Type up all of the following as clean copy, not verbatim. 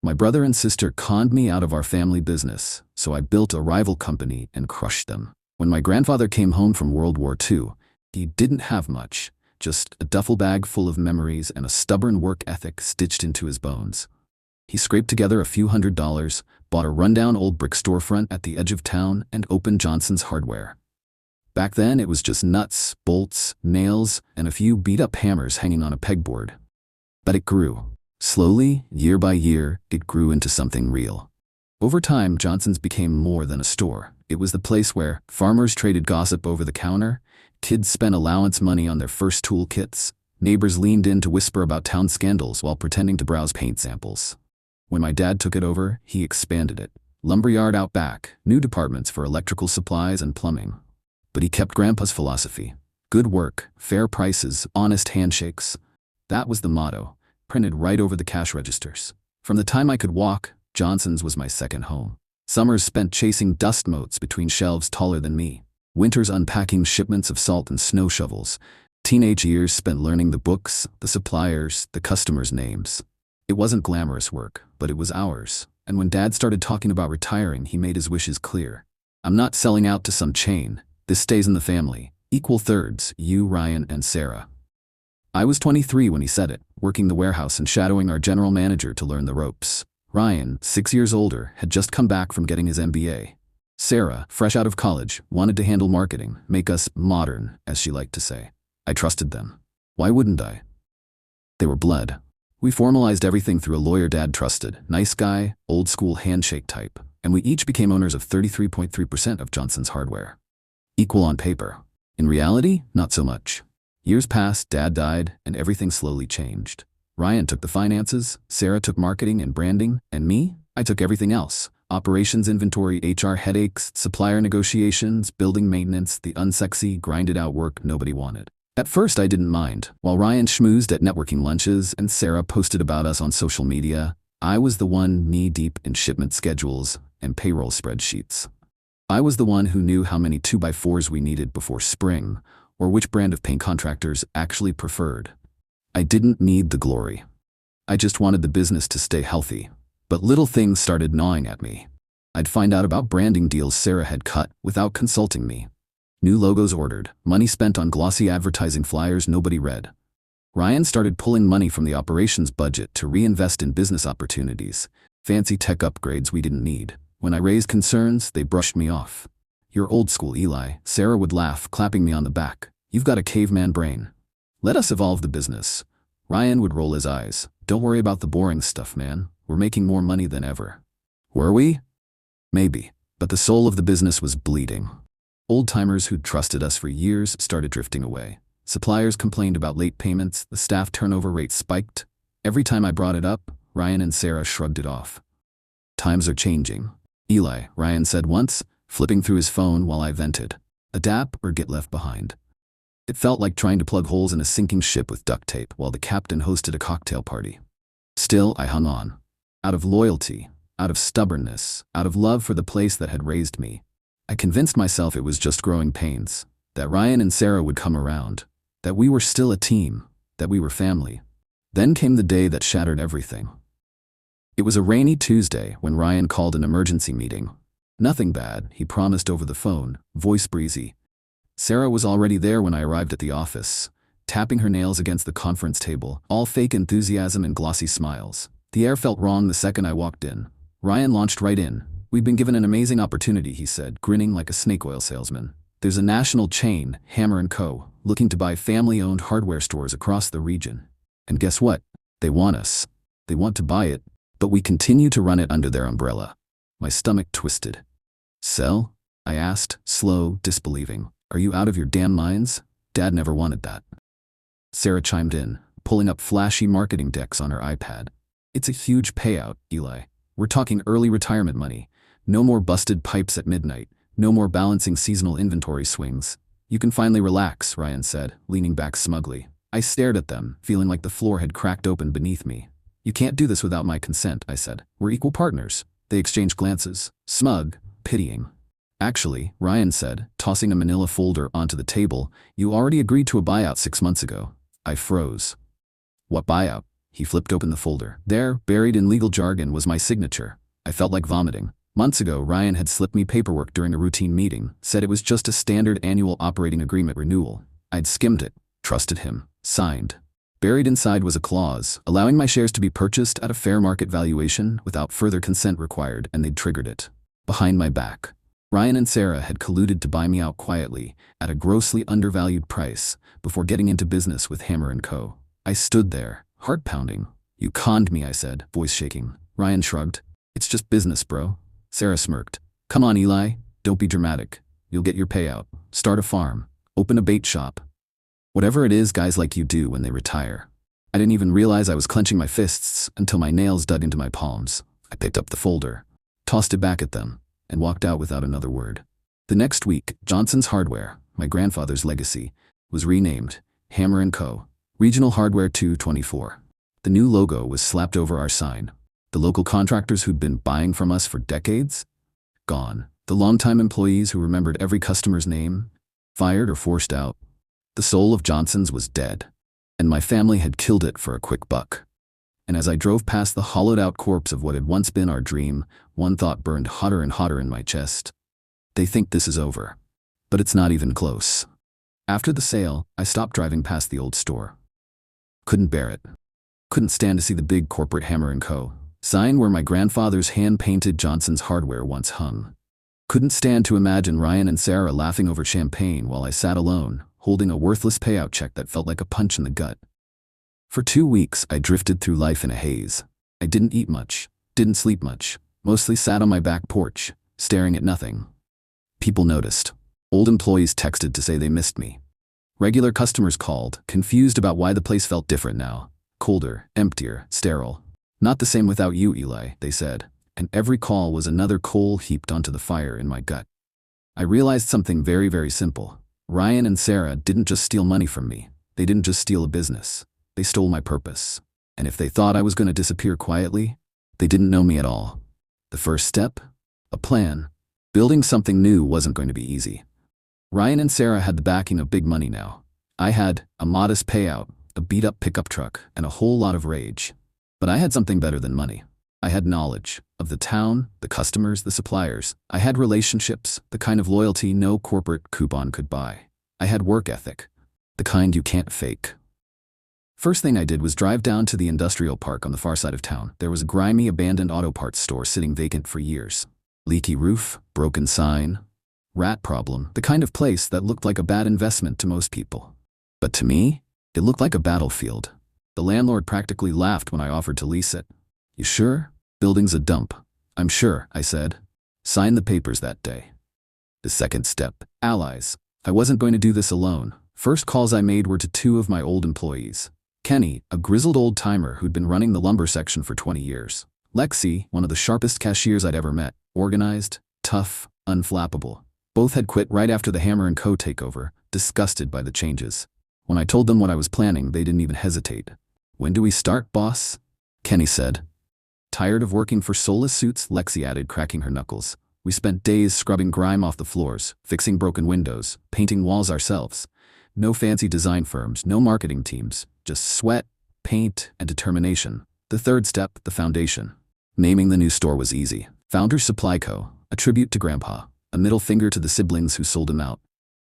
My brother and sister conned me out of our family business, so I built a rival company and crushed them. When my grandfather came home from World War II, he didn't have much, just a duffel bag full of memories and a stubborn work ethic stitched into his bones. He scraped together a few $100s, bought a rundown old brick storefront at the edge of town, and opened Johnson's Hardware. Back then, it was just nuts, bolts, nails, and a few beat-up hammers hanging on a pegboard. But it grew. Slowly, year by year, it grew into something real. Over time, Johnson's became more than a store. It was the place where farmers traded gossip over the counter, kids spent allowance money on their first tool kits, neighbors leaned in to whisper about town scandals while pretending to browse paint samples. When my dad took it over, he expanded it. Lumberyard out back, new departments for electrical supplies and plumbing. But he kept Grandpa's philosophy. Good work, fair prices, honest handshakes. That was the motto, printed right over the cash registers. From the time I could walk, Johnson's was my second home. Summers spent chasing dust motes between shelves taller than me. Winters unpacking shipments of salt and snow shovels. Teenage years spent learning the books, the suppliers, the customers' names. It wasn't glamorous work, but it was ours. And when Dad started talking about retiring, he made his wishes clear. I'm not selling out to some chain. This stays in the family. Equal thirds, you, Ryan, and Sarah. I was 23 when he said it, working the warehouse and shadowing our general manager to learn the ropes. Ryan, 6 years older, had just come back from getting his MBA. Sarah, fresh out of college, wanted to handle marketing, make us modern, as she liked to say. I trusted them. Why wouldn't I? They were blood. We formalized everything through a lawyer Dad trusted, nice guy, old school handshake type, and we each became owners of 33.3% of Johnson's Hardware. Equal on paper. In reality, not so much. Years passed, Dad died, and everything slowly changed. Ryan took the finances, Sarah took marketing and branding, and me, I took everything else. Operations, inventory, HR headaches, supplier negotiations, building maintenance, the unsexy, grinded-out work nobody wanted. At first, I didn't mind. While Ryan schmoozed at networking lunches and Sarah posted about us on social media, I was the one knee-deep in shipment schedules and payroll spreadsheets. I was the one who knew how many 2x4s we needed before spring, or which brand of paint contractors actually preferred. I didn't need the glory. I just wanted the business to stay healthy. But little things started gnawing at me. I'd find out about branding deals Sarah had cut without consulting me. New logos ordered, money spent on glossy advertising flyers nobody read. Ryan started pulling money from the operations budget to reinvest in business opportunities, fancy tech upgrades we didn't need. When I raised concerns, they brushed me off. You're old school, Eli, Sarah would laugh, clapping me on the back. You've got a caveman brain. Let us evolve the business. Ryan would roll his eyes. Don't worry about the boring stuff, man. We're making more money than ever. Were we? Maybe. But the soul of the business was bleeding. Old-timers who'd trusted us for years started drifting away. Suppliers complained about late payments, the staff turnover rate spiked. Every time I brought it up, Ryan and Sarah shrugged it off. Times are changing. Eli, Ryan said once, flipping through his phone while I vented. Adapt or get left behind. It felt like trying to plug holes in a sinking ship with duct tape while the captain hosted a cocktail party. Still, I hung on. Out of loyalty, out of stubbornness, out of love for the place that had raised me. I convinced myself it was just growing pains, that Ryan and Sarah would come around, that we were still a team, that we were family. Then came the day that shattered everything. It was a rainy Tuesday when Ryan called an emergency meeting. Nothing bad, he promised over the phone, voice breezy. Sarah was already there when I arrived at the office, tapping her nails against the conference table, all fake enthusiasm and glossy smiles. The air felt wrong the second I walked in. Ryan launched right in. We've been given an amazing opportunity, he said, grinning like a snake oil salesman. There's a national chain, Hammer & Co., looking to buy family-owned hardware stores across the region. And guess what? They want us. They want to buy it, but we continue to run it under their umbrella. My stomach twisted. Sell? I asked, slow, disbelieving. Are you out of your damn minds? Dad never wanted that. Sarah chimed in, pulling up flashy marketing decks on her iPad. It's a huge payout, Eli. We're talking early retirement money. No more busted pipes at midnight. No more balancing seasonal inventory swings. You can finally relax, Ryan said, leaning back smugly. I stared at them, feeling like the floor had cracked open beneath me. You can't do this without my consent, I said. We're equal partners. They exchanged glances, smug, pitying. Actually, Ryan said, tossing a manila folder onto the table, you already agreed to a buyout 6 months ago. I froze. What buyout? He flipped open the folder. There, buried in legal jargon, was my signature. I felt like vomiting. Months ago, Ryan had slipped me paperwork during a routine meeting, said it was just a standard annual operating agreement renewal. I'd skimmed it, trusted him, signed. Buried inside was a clause, allowing my shares to be purchased at a fair market valuation without further consent required, and they'd triggered it. Behind my back, Ryan and Sarah had colluded to buy me out quietly, at a grossly undervalued price, before getting into business with Hammer & Co. I stood there, heart pounding. You conned me, I said, voice shaking. Ryan shrugged. It's just business, bro. Sarah smirked. Come on, Eli, don't be dramatic. You'll get your payout. Start a farm. Open a bait shop. Whatever it is guys like you do when they retire. I didn't even realize I was clenching my fists until my nails dug into my palms. I picked up the folder, tossed it back at them, and walked out without another word. The next week, Johnson's Hardware, my grandfather's legacy, was renamed Hammer & Co. Regional Hardware 224. The new logo was slapped over our sign. The local contractors who'd been buying from us for decades? Gone. The longtime employees who remembered every customer's name? Fired or forced out. The soul of Johnson's was dead, and my family had killed it for a quick buck. And as I drove past the hollowed-out corpse of what had once been our dream, one thought burned hotter and hotter in my chest. They think this is over. But it's not even close. After the sale, I stopped driving past the old store. Couldn't bear it. Couldn't stand to see the big corporate Hammer & Co. sign where my grandfather's hand-painted Johnson's Hardware once hung. Couldn't stand to imagine Ryan and Sarah laughing over champagne while I sat alone, holding a worthless payout check that felt like a punch in the gut. For 2 weeks, I drifted through life in a haze. I didn't eat much, didn't sleep much, mostly sat on my back porch, staring at nothing. People noticed. Old employees texted to say they missed me. Regular customers called, confused about why the place felt different now. Colder, emptier, sterile. Not the same without you, Eli, they said, and every call was another coal heaped onto the fire in my gut. I realized something very, very simple. Ryan and Sarah didn't just steal money from me. They didn't just steal a business. They stole my purpose. And if they thought I was going to disappear quietly, they didn't know me at all. The first step? A plan. Building something new wasn't going to be easy. Ryan and Sarah had the backing of big money now. I had a modest payout, a beat-up pickup truck, and a whole lot of rage. But I had something better than money. I had knowledge of the town, the customers, the suppliers. I had relationships, the kind of loyalty no corporate coupon could buy. I had work ethic, the kind you can't fake. First thing I did was drive down to the industrial park on the far side of town. There was a grimy, abandoned auto parts store sitting vacant for years. Leaky roof, broken sign, rat problem, the kind of place that looked like a bad investment to most people. But to me, it looked like a battlefield. The landlord practically laughed when I offered to lease it. You sure? Building's a dump. I'm sure, I said. Sign the papers that day. The second step, allies. I wasn't going to do this alone. First calls I made were to 2 of my old employees. Kenny, a grizzled old-timer who'd been running the lumber section for 20 years. Lexi, one of the sharpest cashiers I'd ever met. Organized, tough, unflappable. Both had quit right after the Hammer & Co. takeover, disgusted by the changes. When I told them what I was planning, they didn't even hesitate. When do we start, boss? Kenny said. Tired of working for soulless suits, Lexi added, cracking her knuckles. We spent days scrubbing grime off the floors, fixing broken windows, painting walls ourselves. No fancy design firms, no marketing teams, just sweat, paint, and determination. The third step, the foundation. Naming the new store was easy. Founders Supply Co., a tribute to Grandpa, a middle finger to the siblings who sold him out.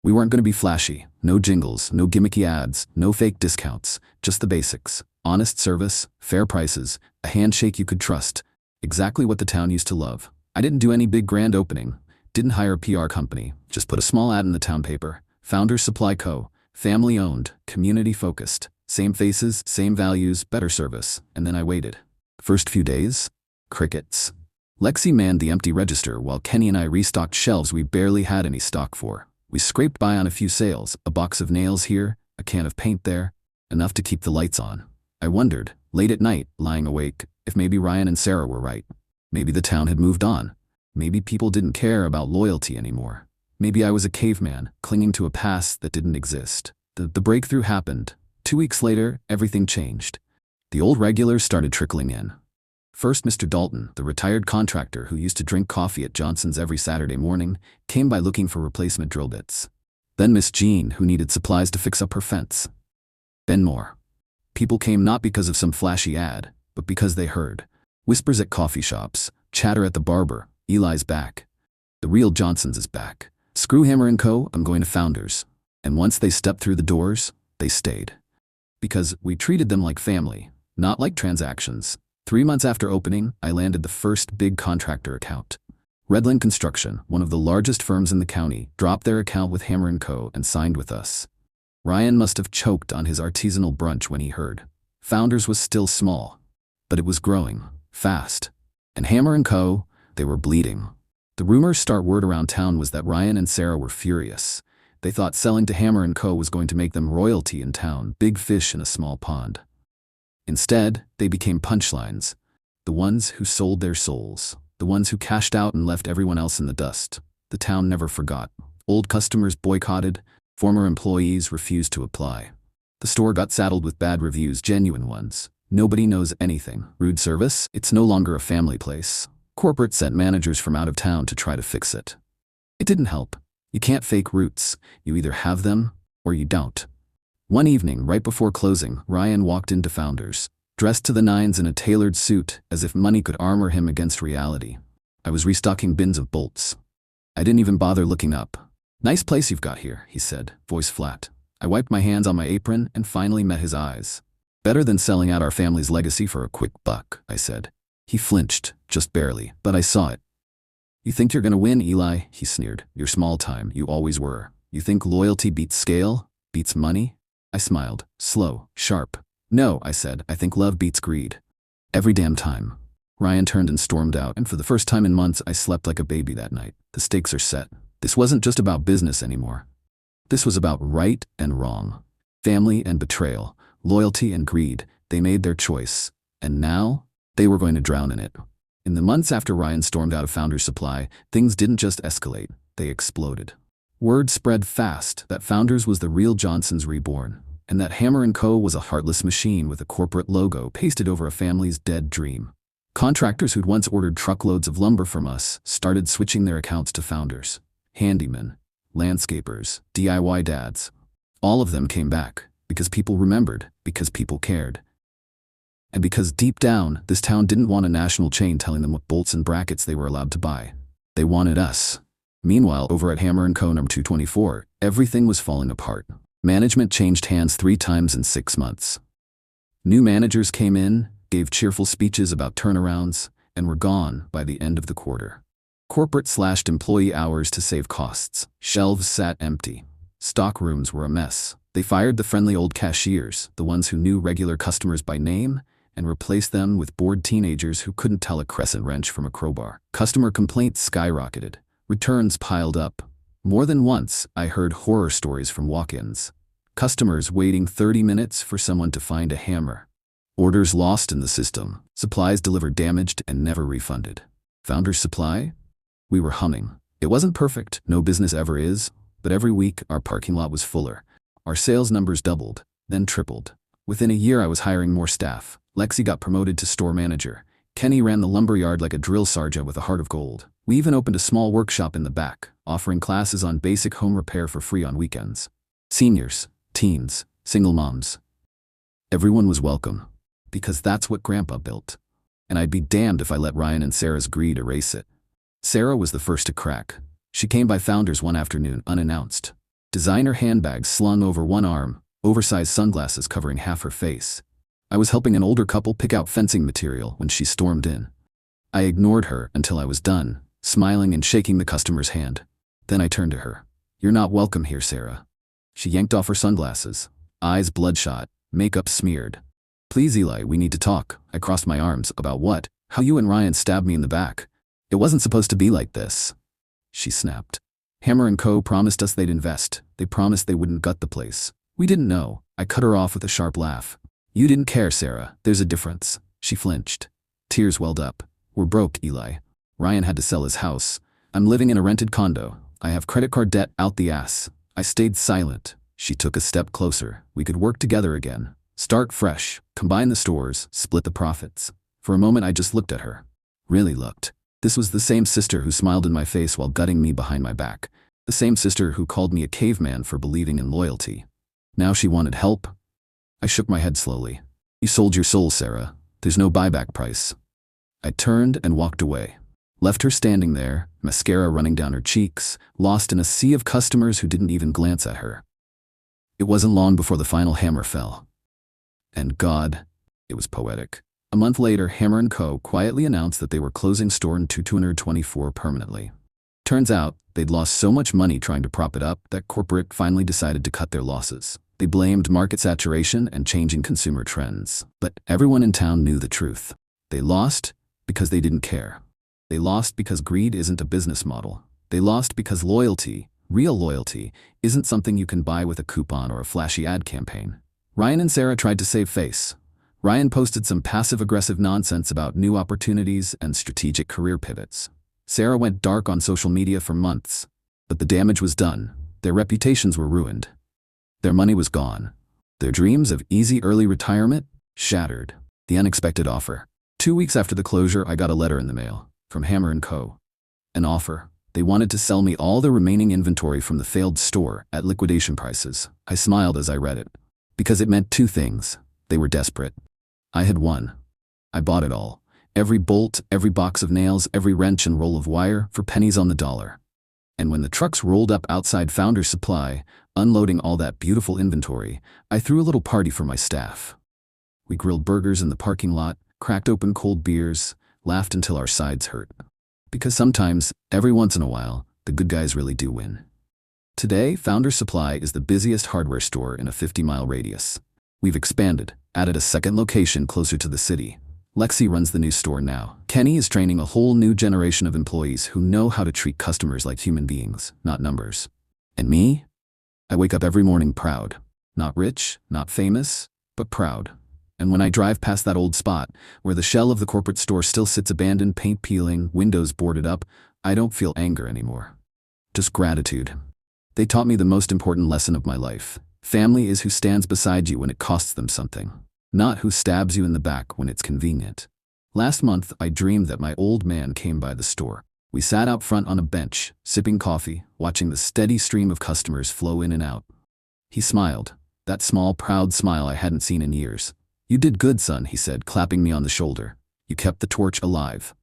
We weren't going to be flashy. No jingles, no gimmicky ads, no fake discounts, just the basics. Honest service, fair prices, a handshake you could trust. Exactly what the town used to love. I didn't do any big grand opening, didn't hire a PR company, just put a small ad in the town paper. Founders Supply Co., family-owned, community-focused. Same faces, same values, better service. And then I waited. First few days? Crickets. Lexi manned the empty register while Kenny and I restocked shelves we barely had any stock for. We scraped by on a few sales, a box of nails here, a can of paint there, enough to keep the lights on. I wondered, late at night, lying awake, if maybe Ryan and Sarah were right. Maybe the town had moved on. Maybe people didn't care about loyalty anymore. Maybe I was a caveman, clinging to a past that didn't exist. The breakthrough happened. 2 weeks later, everything changed. The old regulars started trickling in. First, Mr. Dalton, the retired contractor who used to drink coffee at Johnson's every Saturday morning, came by looking for replacement drill bits. Then Miss Jean, who needed supplies to fix up her fence. Then more. People came not because of some flashy ad, but because they heard. Whispers at coffee shops, chatter at the barber, Eli's back. The real Johnsons is back. Screw Hammer & Co., I'm going to Founders. And once they stepped through the doors, they stayed. Because we treated them like family, not like transactions. 3 months after opening, I landed the first big contractor account. Redland Construction, one of the largest firms in the county, dropped their account with Hammer & Co. and signed with us. Ryan must have choked on his artisanal brunch when he heard. Founders was still small, but it was growing, fast. And Hammer & Co., they were bleeding. The rumors start word around town was that Ryan and Sarah were furious. They thought selling to Hammer & Co. was going to make them royalty in town, big fish in a small pond. Instead, they became punchlines. The ones who sold their souls. The ones who cashed out and left everyone else in the dust. The town never forgot. Old customers boycotted. Former employees refused to apply. The store got saddled with bad reviews, genuine ones. Nobody knows anything. Rude service. It's no longer a family place. Corporate sent managers from out of town to try to fix it. It didn't help. You can't fake roots. You either have them or you don't. One evening, right before closing, Ryan walked into Founders, dressed to the nines in a tailored suit, as if money could armor him against reality. I was restocking bins of bolts. I didn't even bother looking up. "Nice place you've got here," he said, voice flat. I wiped my hands on my apron and finally met his eyes. "Better than selling out our family's legacy for a quick buck," I said. He flinched, just barely, but I saw it. "You think you're gonna win, Eli?" he sneered. "You're small time, you always were. You think loyalty beats scale? Beats money?" I smiled, slow, sharp. "No," I said, "I think love beats greed. Every damn time." Ryan turned and stormed out, and for the first time in months I slept like a baby that night. The stakes are set. This wasn't just about business anymore. This was about right and wrong. Family and betrayal. Loyalty and greed. They made their choice. And now, they were going to drown in it. In the months after Ryan stormed out of Founders Supply, things didn't just escalate, they exploded. Word spread fast that Founders was the real Johnsons reborn, and that Hammer & Co. was a heartless machine with a corporate logo pasted over a family's dead dream. Contractors who'd once ordered truckloads of lumber from us started switching their accounts to Founders. Handymen, landscapers, DIY dads. All of them came back, because people remembered, because people cared. And because deep down, this town didn't want a national chain telling them what bolts and brackets they were allowed to buy. They wanted us. Meanwhile, over at Hammer & Co. number 224, everything was falling apart. Management changed hands 3 times in 6 months. New managers came in, gave cheerful speeches about turnarounds, and were gone by the end of the quarter. Corporate slashed employee hours to save costs. Shelves sat empty. Stock rooms were a mess. They fired the friendly old cashiers, the ones who knew regular customers by name, and replaced them with bored teenagers who couldn't tell a crescent wrench from a crowbar. Customer complaints skyrocketed. Returns piled up. More than once, I heard horror stories from walk-ins. Customers waiting 30 minutes for someone to find a hammer. Orders lost in the system. Supplies delivered damaged and never refunded. Founders Supply? We were humming. It wasn't perfect, no business ever is, but every week our parking lot was fuller. Our sales numbers doubled, then tripled. Within a year I was hiring more staff. Lexi got promoted to store manager. Kenny ran the lumberyard like a drill sergeant with a heart of gold. We even opened a small workshop in the back, offering classes on basic home repair for free on weekends. Seniors, teens, single moms. Everyone was welcome, because that's what Grandpa built. And I'd be damned if I let Ryan and Sarah's greed erase it. Sarah was the first to crack. She came by Founders one afternoon unannounced. Designer handbags slung over one arm, oversized sunglasses covering half her face. I was helping an older couple pick out fencing material when she stormed in. I ignored her until I was done, smiling and shaking the customer's hand. Then I turned to her. "You're not welcome here, Sarah." She yanked off her sunglasses, eyes bloodshot, makeup smeared. "Please, Eli, we need to talk." I crossed my arms. "About what?" "How you and Ryan stabbed me in the back. It wasn't supposed to be like this." She snapped. "Hammer & Co. promised us they'd invest. They promised they wouldn't gut the place. We didn't know." I cut her off with a sharp laugh. "You didn't care, Sarah. There's a difference." She flinched. Tears welled up. "We're broke, Eli. Ryan had to sell his house. I'm living in a rented condo. I have credit card debt out the ass." I stayed silent. She took a step closer. We could work together again. Start fresh. Combine the stores. Split the profits. For a moment I just looked at her. Really looked. This was the same sister who smiled in my face while gutting me behind my back. The same sister who called me a caveman for believing in loyalty. Now she wanted help. I shook my head slowly. You sold your soul, Sarah. There's no buyback price. I turned and walked away. Left her standing there, mascara running down her cheeks, lost in a sea of customers who didn't even glance at her. It wasn't long before the final hammer fell. And God, it was poetic. A month later, Hammer & Co. quietly announced that they were closing store in 224 permanently. Turns out, they'd lost so much money trying to prop it up that corporate finally decided to cut their losses. They blamed market saturation and changing consumer trends. But everyone in town knew the truth. They lost because they didn't care. They lost because greed isn't a business model. They lost because loyalty, real loyalty, isn't something you can buy with a coupon or a flashy ad campaign. Ryan and Sarah tried to save face. Ryan posted some passive-aggressive nonsense about new opportunities and strategic career pivots. Sarah went dark on social media for months, but the damage was done. Their reputations were ruined. Their money was gone. Their dreams of easy early retirement shattered. The unexpected offer. 2 weeks after the closure, I got a letter in the mail from Hammer & Co. An offer. They wanted to sell me all the remaining inventory from the failed store at liquidation prices. I smiled as I read it, because it meant two things. They were desperate. I had won. I bought it all. Every bolt, every box of nails, every wrench and roll of wire for pennies on the dollar. And when the trucks rolled up outside Founders Supply, unloading all that beautiful inventory, I threw a little party for my staff. We grilled burgers in the parking lot, cracked open cold beers, laughed until our sides hurt. Because sometimes, every once in a while, the good guys really do win. Today, Founders Supply is the busiest hardware store in a 50-mile radius. We've expanded, added a second location closer to the city. Lexi runs the new store now. Kenny is training a whole new generation of employees who know how to treat customers like human beings, not numbers. And me? I wake up every morning proud. Not rich, not famous, but proud. And when I drive past that old spot, where the shell of the corporate store still sits abandoned, paint peeling, windows boarded up, I don't feel anger anymore. Just gratitude. They taught me the most important lesson of my life. Family is who stands beside you when it costs them something, not who stabs you in the back when it's convenient. Last month, I dreamed that my old man came by the store. We sat out front on a bench, sipping coffee, watching the steady stream of customers flow in and out. He smiled, that small, proud smile I hadn't seen in years. "You did good, son," he said, clapping me on the shoulder. "You kept the torch alive."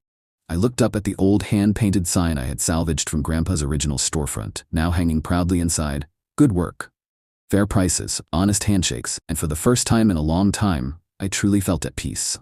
I looked up at the old hand-painted sign I had salvaged from Grandpa's original storefront, now hanging proudly inside. Good work. Fair prices, honest handshakes, and for the first time in a long time, I truly felt at peace.